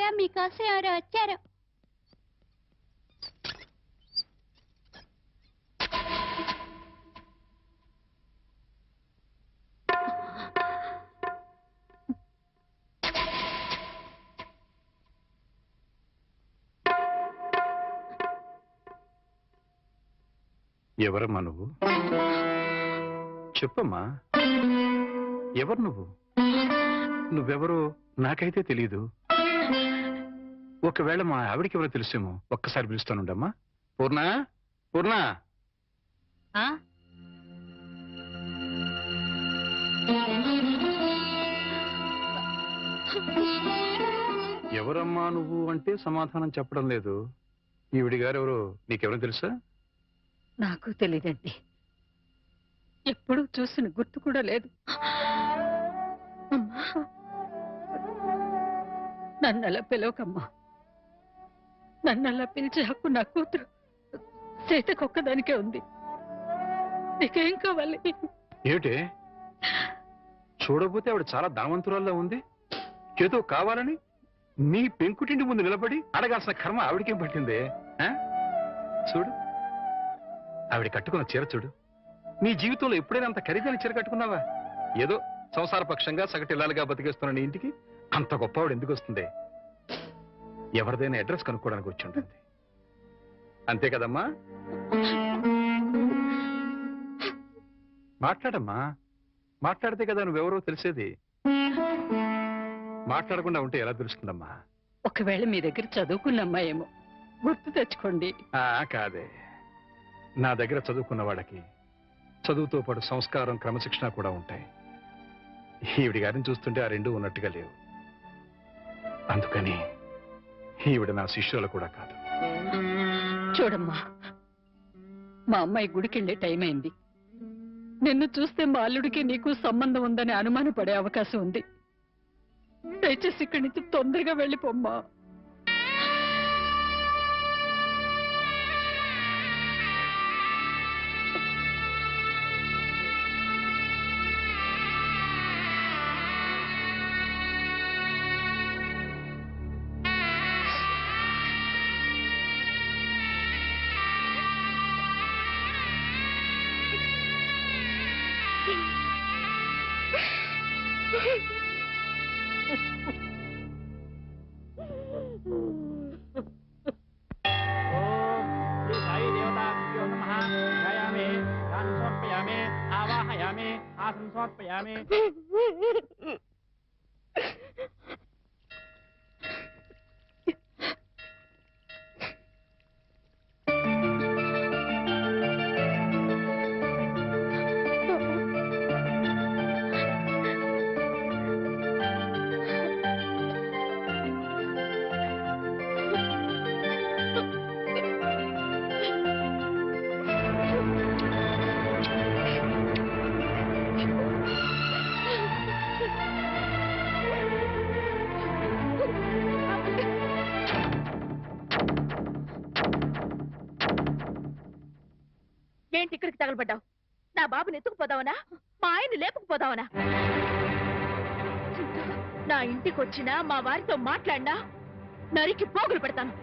అత్తయ్య మీకోసం ఎవరో వచ్చారు. ఎవరమ్మా నువ్వు? చెప్పమ్మా, ఎవరు నువ్వు? నువ్వెవరో నాకైతే తెలీదు. ఒకవేళ మా ఆవిడికి ఎవరో తెలుసేమో. ఒక్కసారి పిలుస్తానుండమ్మా. పూర్ణ, పూర్ణ. ఎవరమ్మా నువ్వు అంటే సమాధానం చెప్పడం లేదు. ఈవిడి గారు ఎవరో నీకెవరో తెలుసా? నాకు తెలీదండి. ఎప్పుడు చూసిన గుర్తు కూడా లేదు. నన్నలా పిలవకమ్మా. నన్నలా పిలిచే హక్కు నా కూతురు సీతకొక్కదానికే ఉంది. నీకేం కావాలి? ఏమిటే చూడబోతే ఆవిడ చాలా ధనవంతురాల్లో ఉంది. ఏదో కావాలని నీ పెంకుటింటి ముందు నిలబడి అడగాల్సిన కర్మ ఆవిడకేం పట్టిందే? చూడు, ఆవిడ కట్టుకున్న చీర చూడు. నీ జీవితంలో ఎప్పుడైనా అంత ఖరీదైన చీర కట్టుకున్నావా? ఏదో సంసారపక్షంగా సగటిల్లాలుగా బతికేస్తున్న నీ ఇంటికి అంత గొప్పవాడు ఎందుకు వస్తుంది? ఎవరిదైనా అడ్రస్ కనుక్కోవడానికి వచ్చి ఉంటుంది. అంతే కదమ్మా? మాట్లాడమ్మా. మాట్లాడితే కదా నువ్వెవరో తెలిసేది. మాట్లాడకుండా ఉంటే ఎలా తెలుస్తుందమ్మా? ఒకవేళ మీ దగ్గర చదువుకున్నమ్మా ఏమో, గుర్తు తెచ్చుకోండి. కాదే, నా దగ్గర చదువుకున్న వాళ్ళకి చదువుతో పాటు సంస్కారం, క్రమశిక్షణ కూడా ఉంటాయి. ఈవిడి గారిని చూస్తుంటే ఆ రెండూ ఉన్నట్టుగా లేవు. అందుకని ఈవిడ నా శిష్యులు కూడా కాదు. చూడమ్మా, మా అమ్మాయి గుడికెళ్లే టైం అయింది. నిన్ను చూస్తే మా అల్లుడికి నీకు సంబంధం ఉందని అనుమానపడే అవకాశం ఉంది. దయచేసి ఇక్కడి నుంచి తొందరగా వెళ్ళిపోమ్మా. ఏంటి ఇక్కడికి తగలబడ్డావు? నా బాబుని ఎత్తుకుపోదావనా? మా ఆయన్ని లేపుకుపోదావనా? నా ఇంటికి వచ్చినా మా వారితో మాట్లాడినా నరికి పోగులు పెడతాను.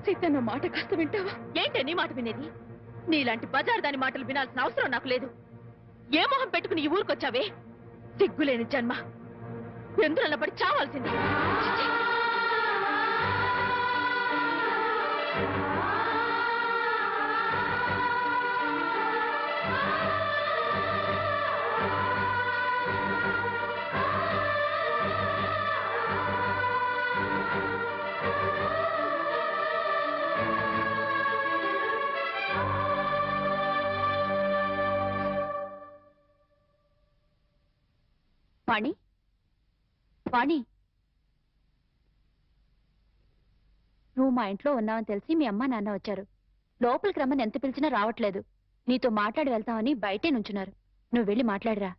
సీతన్న మాట కాస్త వింటావా? ఏంటే నీ మాట వినేది? నీలాంటి బజారు దాని మాటలు వినాల్సిన అవసరం నాకు లేదు. ఏ మొహం పెట్టుకుని ఈ ఊరికొచ్చావే? సిగ్గులేని జన్మ. ఎందులో పడి చావాల్సింది. వాణి, వాణి, నువ్వు మా ఇంట్లో ఉన్నావని తెలిసి మీ అమ్మ నాన్న వచ్చారు. లోపలికి రమ్మని ఎంత పిలిచినా రావట్లేదు. నీతో మాట్లాడి వెళ్తామని బయటే నుంచున్నారు. నువ్వు వెళ్ళి మాట్లాడిరా.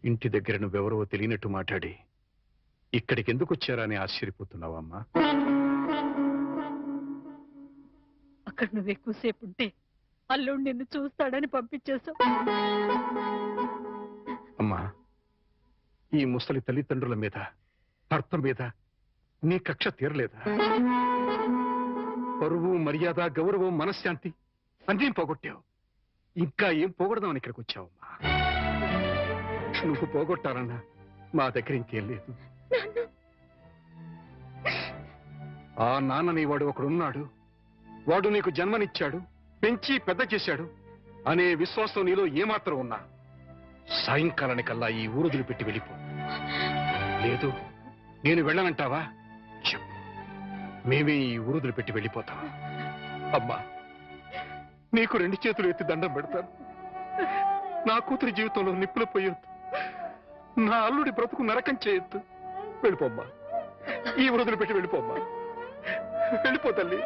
ఇంటి దగ్గర నువ్వెవరో తెలియనట్టు మాట్లాడి ఇక్కడికి ఎందుకు వచ్చారని ఆశ్చర్యపోతున్నావమ్మా? అక్కడ నువ్వు ఎక్కువసేపు ఉంటే అల్లుడు నిన్ను చూస్తాడని పంపించేశావు. అమ్మా, ఈ ముసలి తల్లిదండ్రుల మీద, భర్త మీద నీ కక్ష తీరలేదా? పరువు, మర్యాద, గౌరవం, మనశ్శాంతి అన్నీ పోగొట్టావు. ఇంకా ఏం పోగొడదామని ఇక్కడికి వచ్చావమ్మా? నువ్వు పోగొట్టాలన్నా మా దగ్గర ఇంకేం లేదు. ఆ నాన్నని వాడు ఒకడున్నాడు, వాడు నీకు జన్మనిచ్చాడు, పెంచి పెద్ద చేశాడు అనే విశ్వాసం నీలో ఏమాత్రం ఉన్నా సాయంకాలానికల్లా ఈ ఊరుదులు పెట్టి వెళ్ళిపో. లేదు, నేను వెళ్ళనంటావా? చెప్పు, మేమే ఈ ఊరుదులు పెట్టి వెళ్ళిపోతాం. అమ్మా, నీకు 2 చేతులు ఎత్తి దండం పెడతాను. నా కూతురి జీవితంలో నిప్పులు పోయొద్దు, నా అల్లుడి బ్రతుకు నరకం చేయొద్దు. వెళ్ళిపోమ్మా, ఈ ఊరుదులు పెట్టి వెళ్ళిపోమ్మా. వెళ్ళిపో తల్లి.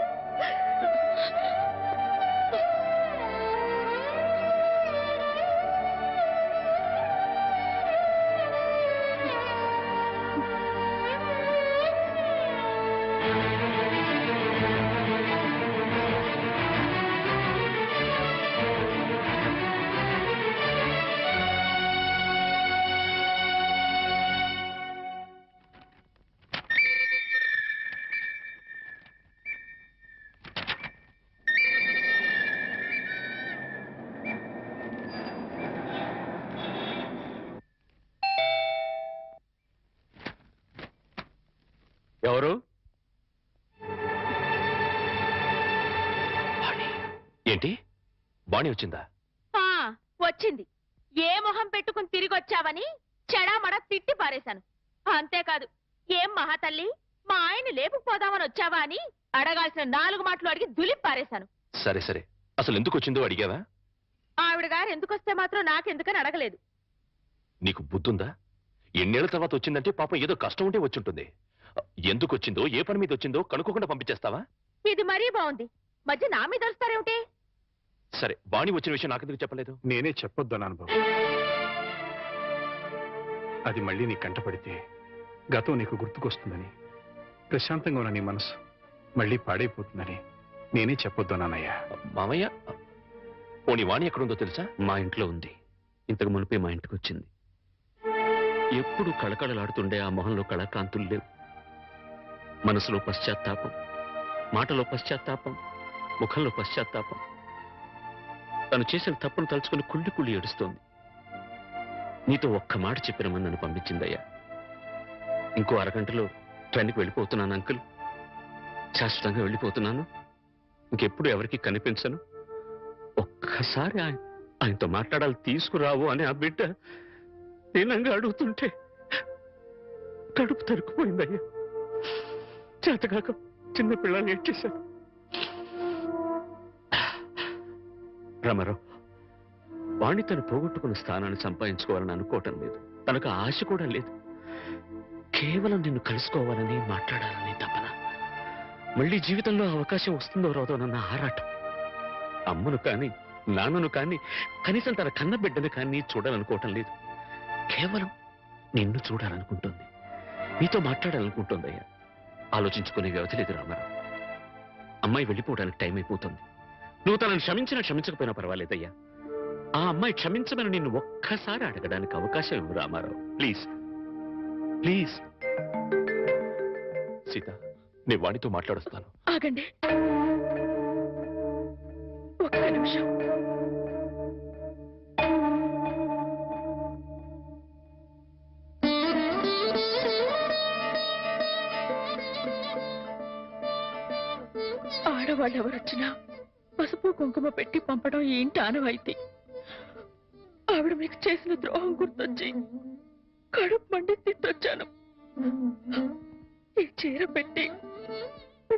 ఎవరు? ఏంటి, బాణి వచ్చిందా? వచ్చింది. ఏ మొహం పెట్టుకుని తిరిగి వచ్చావని చెడామడ తిట్టి పారేశాను. అంతేకాదు, ఏం మహాతల్లి, మా ఆయన లేపుకుపోదామని వచ్చావా అని అడగాల్సిన 4 మాటలు అడిగి దులిపి పారేశాను. సరే సరే, అసలు ఎందుకు వచ్చిందో అడిగావా? ఆవిడ గారు ఎందుకొస్తే మాత్రం నాకెందుకని అడగలేదు. నీకు బుద్ధుందా? ఎన్నేళ్ల తర్వాత వచ్చిందంటే పాపం ఏదో కష్టం ఉంటే వచ్చుంటుంది. ఎందుకు వచ్చిందో, ఏ పని మీద వచ్చిందో కనుక్కోకుండా పంపించేస్తావా? ఇది మరీ బాగుంది. మధ్య నా మీద వస్తారేమిటి? సరే, బాణి వచ్చిన విషయం నాకెందుకు చెప్పలేదు? నేనే చెప్పొద్దన్నాను బాబు. అది మళ్ళీ నీ కంటపడితే గతం నీకు గుర్తుకొస్తుందని, ప్రశాంతంగా ఉన్న నీ మనసు మళ్ళీ పాడైపోతుందని నేనే చెప్పొద్దన్నానయ్యా. మామయ్య, పోనీ వాణి ఎక్కడుందో తెలుసా? మా ఇంట్లో ఉంది. ఇంతకు మునిపే మా ఇంటికి వచ్చింది. ఎప్పుడు కళకళలాడుతుండే ఆ మొహంలో కళాకాంతులు లేవు. మనసులో పశ్చాత్తాపం, మాటలో పశ్చాత్తాపం, ముఖంలో పశ్చాత్తాపం. తను చేసిన తప్పును తలుచుకుని కుళ్ళి కుళ్ళి ఏడుస్తోంది. నీతో ఒక్క మాట చెప్పినమని నన్ను పంపించిందయ్యా. ఇంకో అరగంటలో ట్రైన్కి వెళ్ళిపోతున్నాను అంకుల్. శాశ్వతంగా వెళ్ళిపోతున్నాను. ఇంకెప్పుడు ఎవరికి కనిపించను. ఒక్కసారి ఆయనతో మాట్లాడాలి, తీసుకురావు అని ఆ బిడ్డ దీనంగా అడుగుతుంటే కడుపు తరుక్కుపోయిందయ్యా. చేతకాక చిన్న పిల్లల్ని ఏడ్చేశాను. రామారావు, వాణ్ణి తను పోగొట్టుకున్న స్థానాన్ని సంపాదించుకోవాలని అనుకోవటం లేదు. తనకు ఆశ కూడా లేదు. కేవలం నిన్ను కలుసుకోవాలని, మాట్లాడాలని తపన. మళ్ళీ జీవితంలో అవకాశం వస్తుందో రాదోనన్న ఆరాటం. అమ్మను కానీ, నాన్నను కానీ, కనీసం తన కన్న బిడ్డను కానీ చూడాలనుకోవటం లేదు. కేవలం నిన్ను చూడాలనుకుంటుంది, నీతో మాట్లాడాలనుకుంటుందయ్యా. ఆలోచించుకునే వ్యవధి లేదు రామారావు. అమ్మాయి వెళ్ళిపోవడానికి టైం అయిపోతుంది. నువ్వు తనను క్షమించినా క్షమించకపోయినా పర్వాలేదయ్యా. ఆ అమ్మాయి క్షమించమని నిన్ను ఒక్కసారి అడగడానికి అవకాశం ఇవ్వు రామారావు. Please please. సీత, నేను వాణితో మాట్లాడొస్తాను. ఆగండి ఒక్క నిమిషం. ఆడవాళ్ళు ఎవరొచ్చినా పసుపు కుంకుమ పెట్టి పంపడం ఈ ఇంటి ఆనవాయితీ. ఆవిడ మీకు చేసిన ద్రోహం గుర్తొచ్చి కడుపు మండి తిట్టొచ్చాను. ఈ చీర పెట్టి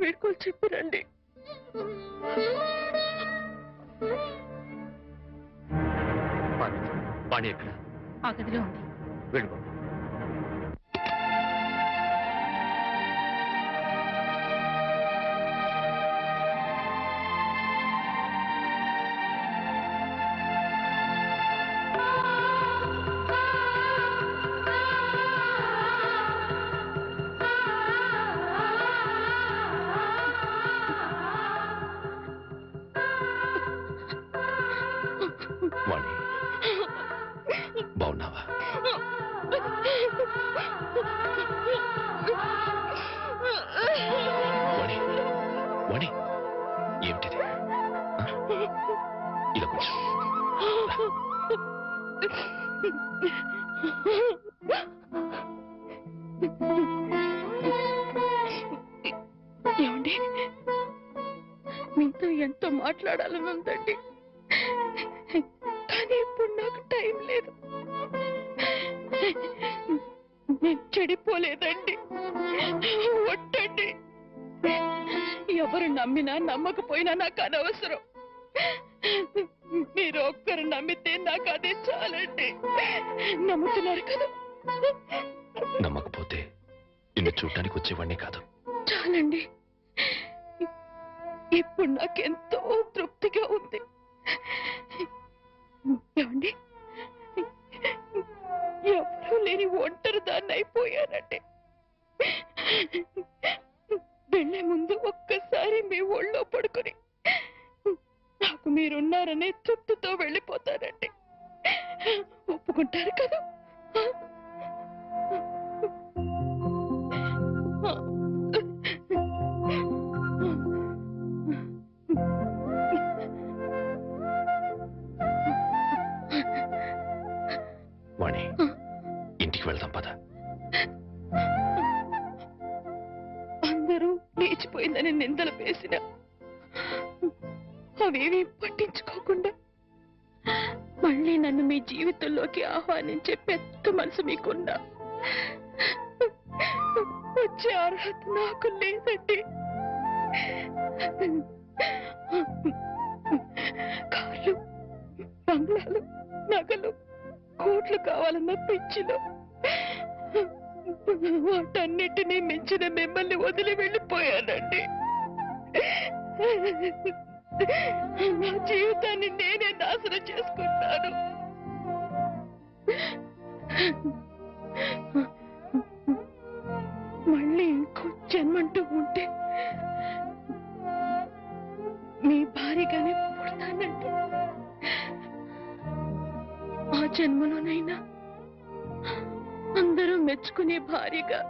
వేడుకోలు చెప్పిరండి. వాణి ఎక్కడ? ఆ గదిలో ఉంది. వెళ్ళిపో. ఇలా కూర్చో. ఏమండి, మీతో ఎంతో మాట్లాడాలని ఉందండి, కానీ ఇప్పుడు నాకు టైం లేదు. నేను చెడిపోలేదండి, ఒట్టండి. ఎవరు నమ్మినా నమ్మకపోయినా నాకు అనవసరం. మీరు ఒక్కరు నమ్మితే నాకు అదే చాలండి. నమ్ముతున్నారు కదా? నమ్మకపోతే నిన్ను చూడటానికి వచ్చేవాడిని కాదు. చాలండి, ఇప్పుడు నాకెంతో తృప్తిగా ఉంది. ఏమండి, ఎవరూ లేని ఒంటరి దాన్ని అయిపోయానండి. వెళ్ళే ముందు ఒక్కసారి మీ ఒళ్ళో పడుకొని నాకు మీరున్నారనే తృప్తితో వెళ్ళిపోతానండి. ఒప్పుకుంటారు కదా? వాణి, ఇంటికి వెళ్దాం పద. అందరూ లేచిపోయిందని నిందలు వేసిన అవేమీ పట్టించుకోకుండా మళ్ళీ నన్ను మీ జీవితంలోకి ఆహ్వానించే పెద్ద మనసు మీకున్నా వచ్చే అర్హత నాకు లేదండి. కార్లు, బంగ్లాలు, నగలు, కోట్లు కావాలన్న పిచ్చిలో వాటన్నిటినీ మించిన మిమ్మల్ని వదిలి వెళ్ళిపోయానండి. నా జీవితాన్ని నేనే నాశనం చేసుకుంటాను. మళ్ళీ ఇంకో జన్మంటూ ఉంటే మీ భారీగానే పుడతానండి. ఆ జన్మలోనైనా అందరూ మెచ్చుకునే భార్యగా